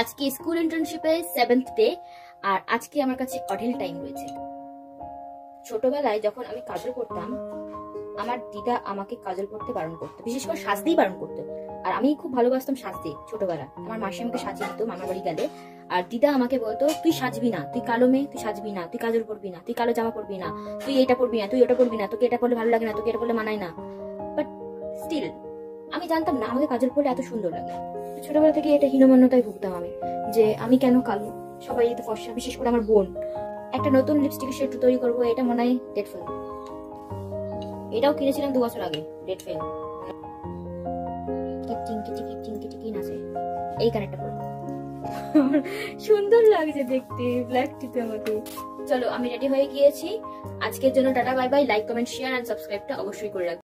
আজকে school ইন্টার্নশিপে 7th day, আর আজকে আমার কাছে অঢেল টাইম রয়েছে। ছোটবেলায় যখন আমি কাজল করতাম, আমার দিদা আমাকে কাজল করতে বারণ করতো, বিশেষ করে সাজতেই বারণ করতো। আর আমি খুব ভালোবাসতাম সাজতে ছোটবেলায়। আমার মাসি আমাকে সাজিয়ে দিত মামার বাড়ি গেলে। আর দিদা আমাকে বলতো, তুই সাজবি না, তুই কালো মেয়ে, তুই সাজবি না, তুই কাজল পরবি না, তুই কালো জামা পরবি না, তুই এটা পরবি না, তুই ওটা পরবি না, তোকে এটা পরলে ভালো লাগে না, তোকে এটা পরলে মানায় না। বাট স্টিল আমি জানতাম না আমাকে কাজল পরলে এত সুন্দর লাগে। ছোটবেলা থেকে এটা হীনমন্যতায় ভুগতাম আমি, যে আমি কেন কালো, সবাই তো ফর্সা, বিশেষ করে আমার বোন। একটা নতুন লিপস্টিকের শেড তৈরি করবো, এটা মনে হয় ডেট ফেল। এটাও কিনেছিলাম 2 বছর আগে, ডেট ফেল। এই কানেরটা পরবো, সুন্দর লাগছে দেখতে, ব্ল্যাক টিতে আমাকে। চলো আমি রেডি হয়ে গিয়েছি। আজকের জন্য tata, bye bye. Like, comment, share and সাবস্ক্রাইবটা অবশ্যই করে রাখবেন।